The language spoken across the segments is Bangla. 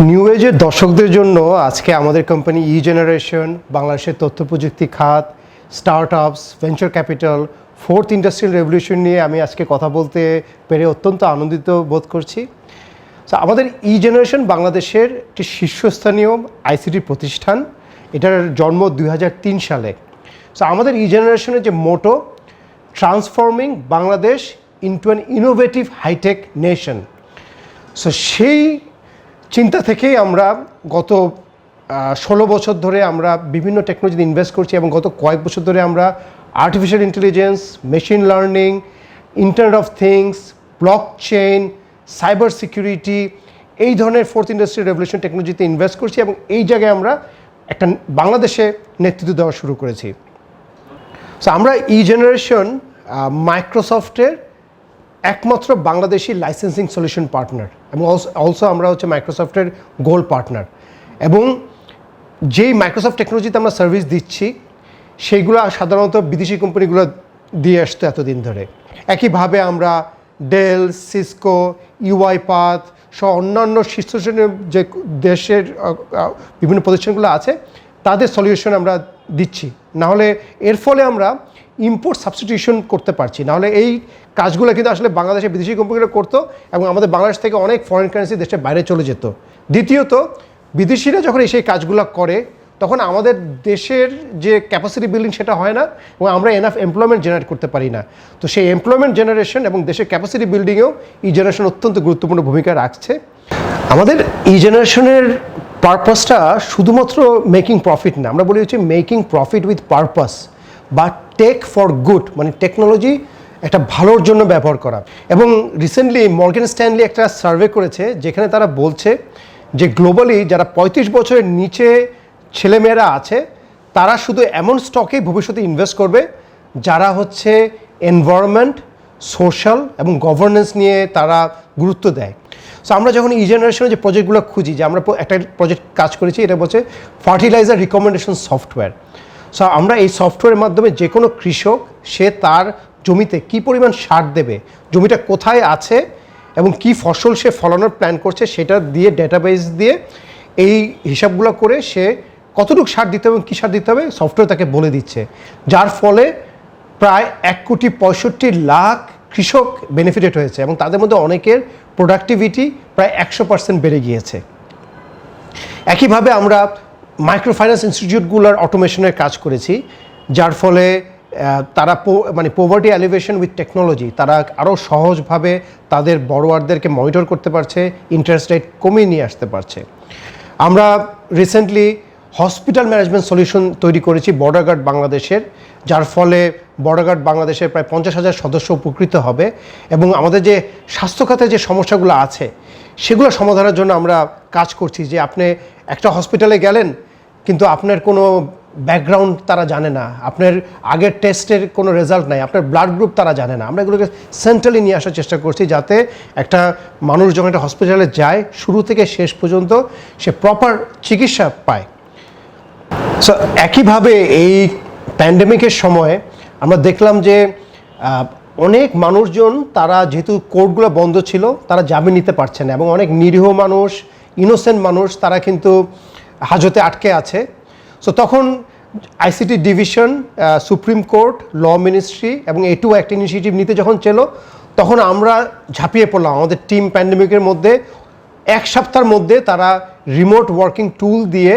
নিউ এজের দর্শকদের জন্য আজকে আমাদের কোম্পানি জেনারেশন বাংলাদেশের তথ্য প্রযুক্তি খাত, startups, venture capital, fourth industrial revolution নিয়ে আমি আজকে কথা বলতে পেরে অত্যন্ত আনন্দিত বোধ করছি। সো আমাদের জেনারেশন বাংলাদেশের একটি শীর্ষস্থানীয় আইসিটি প্রতিষ্ঠান। এটার জন্ম 2003 সালে। সো আমাদের জেনারেশনের যে motto, transforming Bangladesh into an innovative hi tech nation. So সেই চিন্তা থেকেই আমরা গত 16 বছর ধরে আমরা বিভিন্ন টেকনোলজিতে ইনভেস্ট করছি এবং গত কয়েক বছর ধরে আমরা artificial intelligence, machine learning, internet of things, block chain, cyber security, এই ধরনের ফোর্থ ইন্ডাস্ট্রিয়াল রেভলিউশন টেকনোলজিতে ইনভেস্ট করছি এবং এই জায়গায় আমরা একটা বাংলাদেশে নেতৃত্ব দেওয়া শুরু করেছি। সো আমরা জেনারেশন মাইক্রোসফটের একমাত্র বাংলাদেশি লাইসেন্সিং সলিউশন পার্টনার এবং অলসো আমরা হচ্ছে মাইক্রোসফটের গোল্ড পার্টনার। এবং যেই মাইক্রোসফট টেকনোলজিতে আমরা সার্ভিস দিচ্ছি সেইগুলো সাধারণত বিদেশি কোম্পানিগুলো দিয়ে আসতো এতদিন ধরে। একইভাবে আমরা ডেল, সিসকো, ইউআইপাথ সহ অন্যান্য শীর্ষস্থানীয় যে দেশের বিভিন্ন প্রতিষ্ঠানগুলো আছে তাদের সলিউশন আমরা দিচ্ছি। নাহলে এর ফলে আমরা ইম্পোর্ট সাবস্টিটিউশন করতে পারছি, নাহলে এই কাজগুলো কিন্তু আসলে বাংলাদেশের বিদেশি কোম্পানিগুলো করতো এবং আমাদের বাংলাদেশ থেকে অনেক ফরেন কারেন্সি দেশের বাইরে চলে যেত। দ্বিতীয়ত, বিদেশিরা যখন সেই কাজগুলো করে তখন আমাদের দেশের যে ক্যাপাসিটি বিল্ডিং সেটা হয় না এবং আমরা এনাফ এমপ্লয়মেন্ট জেনারেট করতে পারি না। তো সেই এমপ্লয়মেন্ট জেনারেশন এবং দেশের ক্যাপাসিটি বিল্ডিংয়েও জেনারেশন অত্যন্ত গুরুত্বপূর্ণ ভূমিকা রাখছে। আমাদের জেনারেশনের পারপাসটা শুধুমাত্র মেকিং প্রফিট না, আমরা বলি হচ্ছে মেকিং প্রফিট উইথ পারপাস বা টেক ফর গুড, মানে টেকনোলজি একটা ভালোর জন্য ব্যবহার করা। এবং রিসেন্টলি মর্গান স্ট্যানলি একটা সার্ভে করেছে যেখানে তারা বলছে যে গ্লোবালি যারা 35 বছরের নিচে ছেলেমেয়েরা আছে তারা শুধু এমন স্টকে ভবিষ্যতে ইনভেস্ট করবে যারা হচ্ছে এনভায়রনমেন্ট, সোশ্যাল এবং গভর্নেন্স নিয়ে তারা গুরুত্ব দেয়। সো আমরা যখন জেনারেশনের যে প্রজেক্টগুলো খুঁজি, যে আমরা একটা প্রজেক্ট কাজ করেছি, এটা বলছে ফার্টিলাইজার রিকমেন্ডেশন সফটওয়্যার। সো আমরা এই সফটওয়্যারের মাধ্যমে যে কোনো কৃষক সে তার জমিতে কী পরিমাণ সার দেবে, জমিটা কোথায় আছে এবং কি ফসল সে ফলানোর প্ল্যান করছে সেটা দিয়ে ডেটাবেস দিয়ে এই হিসাবগুলো করে সে কতটুকু সার দিতে হবে এবং কী সার দিতে হবে সফটওয়্যার তাকে বলে দিচ্ছে, যার ফলে প্রায় 1,65,00,000 কৃষক বেনিফিটেড হয়েছে এবং তাদের মধ্যে অনেকের প্রোডাক্টিভিটি প্রায় 100% বেড়ে গিয়েছে। একইভাবে আমরা মাইক্রো ফাইন্যান্স ইনস্টিটিউটগুলোর অটোমেশনের কাজ করেছি, যার ফলে তারা মানে পোভার্টি এলিভেশন উইথ টেকনোলজি, তারা আরও সহজভাবে তাদের বড়োয়ারদেরকে মনিটর করতে পারছে, ইন্টারেস্ট রেট কমিয়ে নিয়ে আসতে পারছে। আমরা রিসেন্টলি হসপিটাল ম্যানেজমেন্ট সলিউশন তৈরি করেছি বর্ডার গার্ড বাংলাদেশের, যার ফলে বর্ডার গার্ড বাংলাদেশের প্রায় 50,000 সদস্য উপকৃত হবে এবং আমাদের যে স্বাস্থ্য খাতে যে সমস্যাগুলো আছে সেগুলো সমাধানের জন্য আমরা কাজ করছি। যে আপনি একটা হসপিটালে গেলেন কিন্তু আপনার কোনো ব্যাকগ্রাউন্ড তারা জানে না, আপনার আগের টেস্টের কোনো রেজাল্ট নাই, আপনার ব্লাড গ্রুপ তারা জানে না, আমরা এগুলোকে সেন্ট্রালি নিয়ে আসার চেষ্টা করছি যাতে একটা মানুষ যখন একটা হসপিটালে যায় শুরু থেকে শেষ পর্যন্ত সে প্রপার চিকিৎসা পায়। সো একইভাবে এই প্যান্ডেমিকের সময় আমরা দেখলাম যে অনেক মানুষজন তারা যেহেতু কোর্টগুলো বন্ধ ছিল তারা জামিন নিতে পারছে না এবং অনেক নিরীহ মানুষ, ইনোসেন্ট মানুষ তারা কিন্তু হাজতে আটকে আছে। সো তখন ICT division, supreme court, law ministry এবং এটু একটা ইনিশিয়েটিভ নিতে যখন ছিল তখন আমরা ঝাঁপিয়ে পড়লাম। আমাদের টিম প্যান্ডেমিকের মধ্যে 1 সপ্তাহের মধ্যে তারা রিমোট ওয়ার্কিং টুল দিয়ে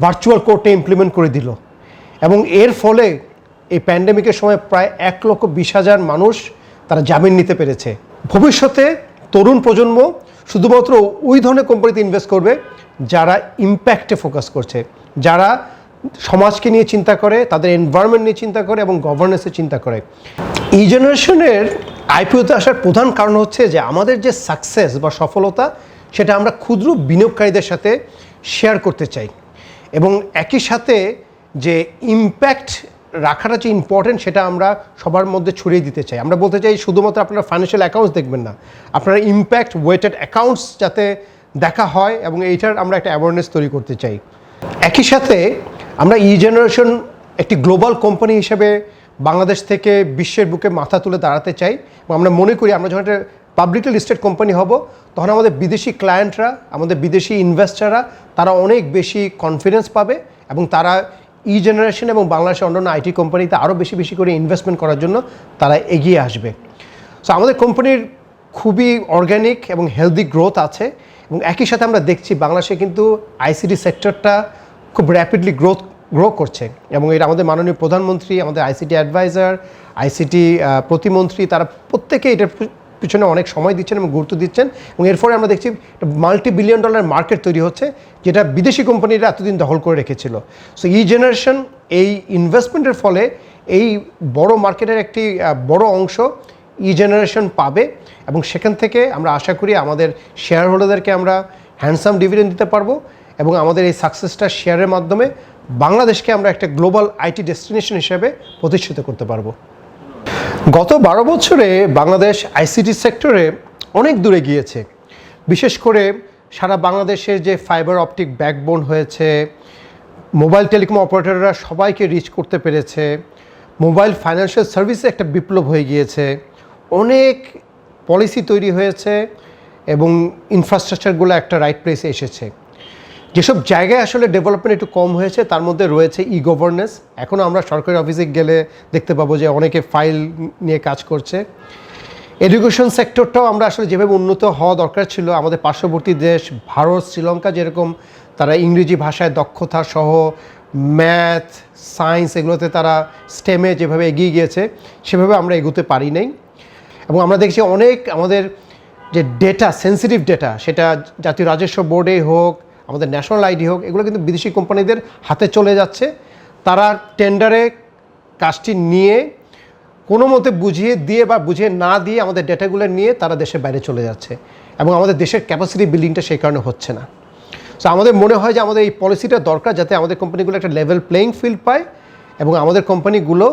ভার্চুয়াল কোর্টে ইমপ্লিমেন্ট করে দিল এবং এর ফলে এই প্যান্ডেমিকের সময় প্রায় 1,20,000 মানুষ তারা জামিন নিতে পেরেছে। ভবিষ্যতে তরুণ প্রজন্ম শুধুমাত্র ওই ধরনের কোম্পানিতে ইনভেস্ট করবে যারা ইম্প্যাক্টে ফোকাস করছে, যারা সমাজকে নিয়ে চিন্তা করে, তাদের এনভায়রনমেন্ট নিয়ে চিন্তা করে এবং গভর্নেন্সের চিন্তা করে। জেনারেশনের আইপিওতে আসার প্রধান কারণ হচ্ছে যে আমাদের যে সাকসেস বা সফলতা সেটা আমরা ক্ষুদ্র বিনিয়োগকারীদের সাথে শেয়ার করতে চাই এবং একই সাথে যে ইম্প্যাক্ট রাখাটা যে ইম্পর্টেন্ট সেটা আমরা সবার মধ্যে ছড়িয়ে দিতে চাই। আমরা বলতে চাই শুধুমাত্র আপনারা ফাইন্যান্সিয়াল অ্যাকাউন্টস দেখবেন না, আপনারা ইম্প্যাক্ট ওয়েটেড অ্যাকাউন্টস যাতে দেখা হয় এবং এইটার আমরা একটা অ্যাওয়ারনেস তৈরি করতে চাই। একই সাথে আমরা জেনারেশন একটি গ্লোবাল কোম্পানি হিসেবে বাংলাদেশ থেকে বিশ্বের বুকে মাথা তুলে দাঁড়াতে চাই এবং আমরা মনে করি আমরা যখন একটা পাবলিকলি লিস্টেড কোম্পানি হব, তখন আমাদের বিদেশি ক্লায়েন্টরা, আমাদের বিদেশি ইনভেস্টাররা তারা অনেক বেশি কনফিডেন্স পাবে এবং তারা ই জেনারেশন এবং বাংলাদেশের অন্যান্য আইটি কোম্পানিতে আরও বেশি বেশি করে ইনভেস্টমেন্ট করার জন্য তারা এগিয়ে আসবে। সো আমাদের কোম্পানির খুবই অর্গ্যানিক এবং হেলদি গ্রোথ আছে এবং একই সাথে আমরা দেখছি বাংলাদেশে কিন্তু আইসিটি সেক্টরটা খুব র্যাপিডলি গ্রো করছে এবং এটা আমাদের মাননীয় প্রধানমন্ত্রী, আমাদের আইসিটি অ্যাডভাইজার, আইসিটি প্রতিমন্ত্রী, তারা প্রত্যেকে এটার পিছনে অনেক সময় দিচ্ছেন এবং গুরুত্ব দিচ্ছেন এবং এর ফলে আমরা দেখছি $multi-billion মার্কেট তৈরি হচ্ছে, যেটা বিদেশি কোম্পানিরা এতদিন দখল করে রেখেছিল। সো ই জেনারেশন এই ইনভেস্টমেন্টের ফলে এই বড় মার্কেটের একটি বড় অংশ ই জেনারেশন পাবে এবং সেখান থেকে আমরা আশা করি আমাদের শেয়ার হোল্ডারদেরকে আমরা হ্যান্ডসাম ডিভিডেন্ড দিতে পারবো এবং আমাদের এই সাকসেসটা শেয়ারের মাধ্যমে বাংলাদেশকে আমরা একটা গ্লোবাল আইটি ডেস্টিনেশন হিসেবে প্রতিষ্ঠিত করতে পারবো। গত 12 বছরে বাংলাদেশ আইসিটি সেক্টরে অনেক দূরে গিয়েছে। বিশেষ করে সারা বাংলাদেশের যে ফাইবার অপটিক ব্যাকবোন হয়েছে, মোবাইল টেলিকম অপারেটররা সবাইকে রিচ করতে পেরেছে, মোবাইল ফাইন্যান্সিয়াল সার্ভিসে একটা বিপ্লব হয়ে গিয়েছে, অনেক পলিসি তৈরি হয়েছে এবং ইনফ্রাস্ট্রাকচারগুলো একটা রাইট প্লেসে এসেছে। যেসব জায়গায় আসলে ডেভেলপমেন্ট একটু কম হয়েছে তার মধ্যে রয়েছে ই গভর্নেন্স। এখনও আমরা সরকারি অফিসে গেলে দেখতে পাবো যে অনেকে ফাইল নিয়ে কাজ করছে। এডুকেশন সেক্টরটাও আমরা আসলে যেভাবে উন্নত হওয়া দরকার ছিল, আমাদের পার্শ্ববর্তী দেশ ভারত, শ্রীলঙ্কা যেরকম তারা ইংরেজি ভাষায় দক্ষতা সহ ম্যাথ, সায়েন্স এগুলোতে তারা স্টেমে যেভাবে এগিয়ে গিয়েছে সেভাবে আমরা এগোতে পারি নাই। এবং আমরা দেখছি অনেক আমাদের যে ডেটা, সেন্সিটিভ ডেটা, সেটা জাতীয় রাজস্ব বোর্ডে হোক, আমাদের ন্যাশনাল আইডি হোক, এগুলো কিন্তু বিদেশি কোম্পানিদের হাতে চলে যাচ্ছে। তারা টেন্ডারে কাজটি নিয়ে কোনো মতে বুঝিয়ে দিয়ে বা বুঝিয়ে না দিয়ে আমাদের ডেটাগুলো নিয়ে তারা দেশের বাইরে চলে যাচ্ছে এবং আমাদের দেশের ক্যাপাসিটি বিল্ডিংটা সেই কারণে হচ্ছে না। সো আমাদের মনে হয় যে আমাদের এই পলিসিটা দরকার, যাতে আমাদের কোম্পানিগুলো একটা লেভেল প্লেইং ফিল্ড পায় এবং আমাদের কোম্পানিগুলো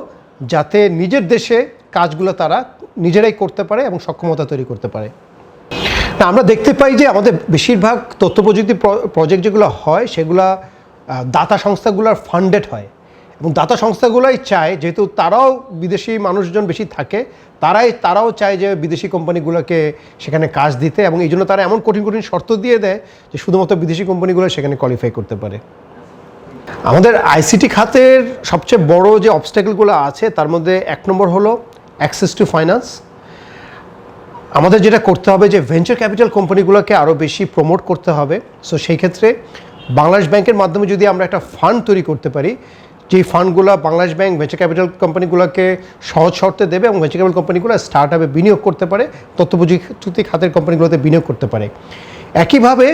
যাতে নিজের দেশে কাজগুলো তারা নিজেরাই করতে পারে এবং সক্ষমতা তৈরি করতে পারে। আমরা দেখতে পাই যে আমাদের বেশিরভাগ তথ্য প্রযুক্তি প্রজেক্ট যেগুলো হয় সেগুলো দাতা সংস্থাগুলোর ফান্ডেড হয় এবং দাতা সংস্থাগুলোই চায়, যেহেতু তারাও বিদেশি মানুষজন বেশি থাকে, তারাও চায় যে বিদেশি কোম্পানিগুলোকে সেখানে কাজ দিতে এবং এই জন্য তারা এমন কঠিন কঠিন শর্ত দিয়ে দেয় যে শুধুমাত্র বিদেশি কোম্পানিগুলো সেখানে কোয়ালিফাই করতে পারে। আমাদের আইসিটি খাতের সবচেয়ে বড় যে অবস্ট্যাকলগুলো আছে তার মধ্যে 1 নম্বর হলো অ্যাক্সেস টু ফাইন্যান্স। আমাদের যেটা করতে হবে যে ভেঞ্চার ক্যাপিটাল কোম্পানিগুলোকে আরও বেশি প্রমোট করতে হবে। সো সেই ক্ষেত্রে বাংলাদেশ ব্যাংকের মাধ্যমে যদি আমরা একটা ফান্ড তৈরি করতে পারি, যেই ফান্ডগুলো বাংলাদেশ ব্যাংক ভেঞ্চার ক্যাপিটাল কোম্পানিগুলোকে সহজ শর্তে দেবে এবং ভেঞ্চার ক্যাপিটাল কোম্পানিগুলো স্টার্ট আপে বিনিয়োগ করতে পারে, তথ্য প্রযুক্তি খাতের কোম্পানিগুলোতে বিনিয়োগ করতে পারে। একইভাবে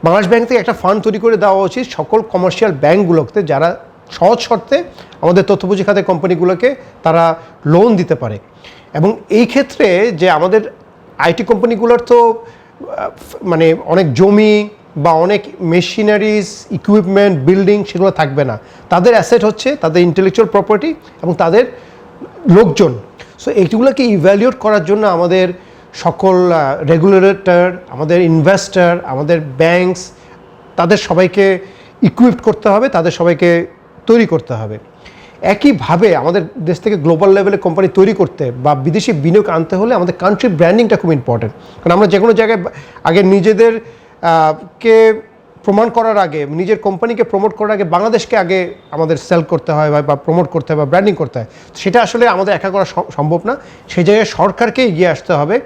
বাংলাদেশ ব্যাংক থেকে একটা ফান্ড তৈরি করে দেওয়া উচিত সকল কমার্শিয়াল ব্যাংকগুলোতে, যারা সহজ শর্তে আমাদের তথ্য প্রযুক্তি খাতের কোম্পানিগুলোকে তারা লোন দিতে পারে। এবং এই ক্ষেত্রে যে আমাদের আইটি কোম্পানিগুলোর তো মানে অনেক জমি বা অনেক মেশিনারিজ, ইকুইপমেন্ট, বিল্ডিং সেগুলো থাকবে না। তাদের অ্যাসেট হচ্ছে তাদের ইন্টেলেকচুয়াল প্রপার্টি এবং তাদের লোকজন। সো এইগুলোকে ইভ্যালুয়েট করার জন্য আমাদের সকল রেগুলেটর, আমাদের ইনভেস্টর, আমাদের ব্যাংকস, তাদের সবাইকে ইকুইপড করতে হবে, তাদের সবাইকে তৈরি করতে হবে। একইভাবে আমাদের দেশ থেকে গ্লোবাল লেভেলে কোম্পানি তৈরি করতে বা বিদেশি বিনিয়োগ আনতে হলে আমাদের কান্ট্রি ব্র্যান্ডিংটা খুব ইম্পর্টেন্ট। কারণ আমরা যে কোনো জায়গায় আগে নিজেদের কে প্রমাণ করার আগে, নিজের কোম্পানিকে প্রমোট করার আগে বাংলাদেশকে আগে আমাদের সেল করতে হয় বা প্রমোট করতে হয় বা ব্র্যান্ডিং করতে হয়। সেটা আসলে আমাদের একা করা সম্ভব না, সেই জায়গায় সরকারকে এগিয়ে আসতে হবে।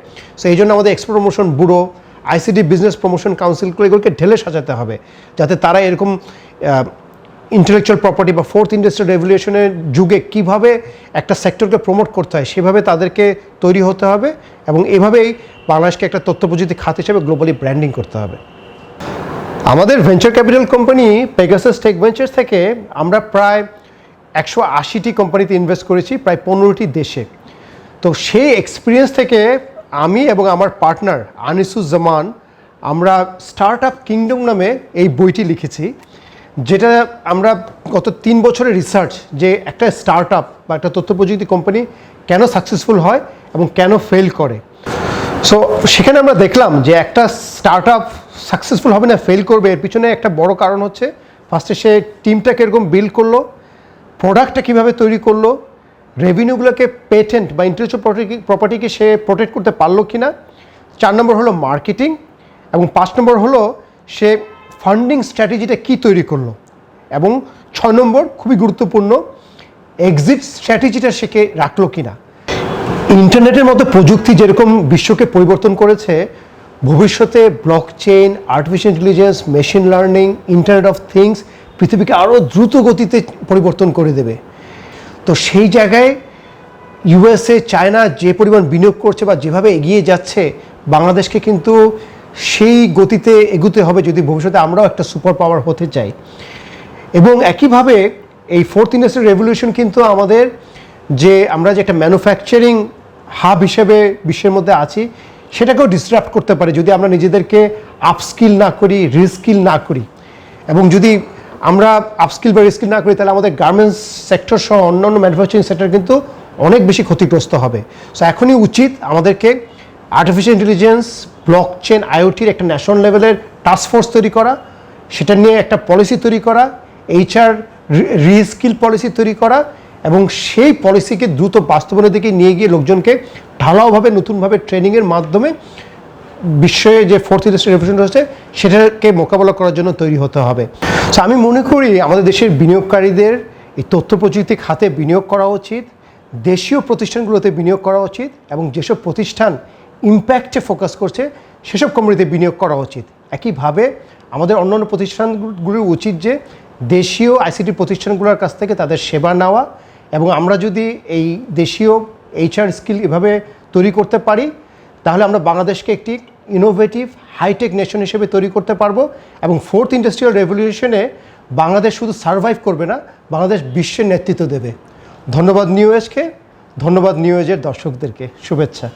সো এই জন্য আমাদের export promotion bureau, ICT business promotion কাউন্সিলগুলো এগুলোকে ঢেলে সাজাতে হবে, যাতে তারা এরকম ইন্টেলেকচুয়াল প্রপার্টি বা 4th ইন্ডাস্ট্রিয়াল রেভলিউশনের যুগে কীভাবে একটা সেক্টরকে প্রমোট করতে হয় সেভাবে তাদেরকে তৈরি হতে হবে এবং এভাবেই বাংলাদেশকে একটা তথ্য প্রযুক্তি খাত হিসেবে গ্লোবালি ব্র্যান্ডিং করতে হবে। আমাদের venture capital company Pegasus Tech Ventures থেকে আমরা প্রায় 180টি কোম্পানিতে ইনভেস্ট করেছি, প্রায় 15টি দেশে। তো সেই এক্সপিরিয়েন্স থেকে আমি এবং আমার পার্টনার আনিসুজ্জামান আমরা স্টার্ট আপ কিংডম নামে এই বইটি লিখেছি, যেটা আমরা গত 3 বছরের রিসার্চ যে একটা স্টার্ট আপ বা একটা তথ্য প্রযুক্তি কোম্পানি কেন সাকসেসফুল হয় এবং কেন ফেল করে। সো সেখানে আমরা দেখলাম যে একটা স্টার্ট আপ সাকসেসফুল হবে না, ফেল করবে, এর পিছনে একটা বড় কারণ হচ্ছে ফার্স্টে সে টিমটা কীরকম বিল্ড করলো, প্রোডাক্টটা কীভাবে তৈরি করলো, রেভিনিউগুলোকে পেটেন্ট বা ইন্টেলেকচুয়াল প্রপার্টিকে সে প্রোটেক্ট করতে পারলো কি না, 4 নম্বর হলো মার্কেটিং, এবং 5 নম্বর হলো সে ফান্ডিং স্ট্র্যাটেজিটা কী তৈরি করলো, এবং 6 নম্বর খুবই গুরুত্বপূর্ণ, এক্সিট স্ট্র্যাটেজিটা সে রাখলো কিনা। ইন্টারনেটের মতো প্রযুক্তি যেরকম বিশ্বকে পরিবর্তন করেছে, ভবিষ্যতে blockchain, artificial intelligence, machine learning, internet of things পৃথিবীকে আরও দ্রুত গতিতে পরিবর্তন করে দেবে। তো সেই জায়গায় ইউএসএ, চায়না যে পরিমাণ বিনিয়োগ করছে বা যেভাবে এগিয়ে যাচ্ছে, বাংলাদেশকে কিন্তু সেই গতিতে এগুতে হবে যদি ভবিষ্যতে আমরাও একটা সুপার পাওয়ার হতে চাই। এবং একইভাবে এই 4th ইন্ডাস্ট্রিয়াল রেভলিউশন কিন্তু আমাদের যে আমরা যে একটা ম্যানুফ্যাকচারিং হাব হিসেবে বিশ্বের মধ্যে আছি, সেটাকেও ডিসরাপ্ট করতে পারে যদি আমরা নিজেদেরকে আপস্কিল না করি, রিস্কিল না করি। এবং যদি আমরা আপস্কিল বা রিস্কিল না করি, তাহলে আমাদের গার্মেন্টস সেক্টর সহ অন্যান্য ম্যানুফ্যাকচারিং সেক্টর কিন্তু অনেক বেশি ক্ষতিগ্রস্ত হবে। সো এখনই উচিত আমাদেরকে আর্টিফিশিয়াল ইন্টেলিজেন্স, ব্লকচেন, আইওটির একটা ন্যাশনাল লেভেলের টাস্কফোর্স তৈরি করা, সেটা নিয়ে একটা পলিসি তৈরি করা, HR রিস্কিল পলিসি তৈরি করা, এবং সেই পলিসিকে দ্রুত বাস্তবায়নের দিকে নিয়ে গিয়ে লোকজনকে ঢালাওভাবে নতুনভাবে ট্রেনিংয়ের মাধ্যমে বিশ্বে যে 4th ইন্ডাস্ট্রিয়াল রেভলিউশন রয়েছে সেটাকে মোকাবেলা করার জন্য তৈরি হতে হবে। সো আমি মনে করি আমাদের দেশের বিনিয়োগকারীদের এই তথ্য প্রযুক্তি খাতে বিনিয়োগ করা উচিত, দেশীয় প্রতিষ্ঠানগুলোতে বিনিয়োগ করা উচিত, এবং যেসব প্রতিষ্ঠান ইম্প্যাক্টে ফোকাস করছে সেসব কোম্পানিতে বিনিয়োগ করা উচিত। একইভাবে আমাদের অন্যান্য প্রতিষ্ঠানগুলোর উচিত যে দেশীয় ICT প্রতিষ্ঠানগুলোর কাছ থেকে তাদের সেবা নেওয়া, এবং আমরা যদি এই দেশীয় HR স্কিল এভাবে তৈরি করতে পারি, তাহলে আমরা বাংলাদেশকে একটি ইনোভেটিভ হাইটেক নেশন হিসেবে তৈরি করতে পারবো। এবং 4th ইন্ডাস্ট্রিয়াল রেভলিউশনে বাংলাদেশ শুধু সার্ভাইভ করবে না, বাংলাদেশ বিশ্বের নেতৃত্ব দেবে। ধন্যবাদ নিউ এজকে, ধন্যবাদ নিউ এজের দর্শকদেরকে, শুভেচ্ছা।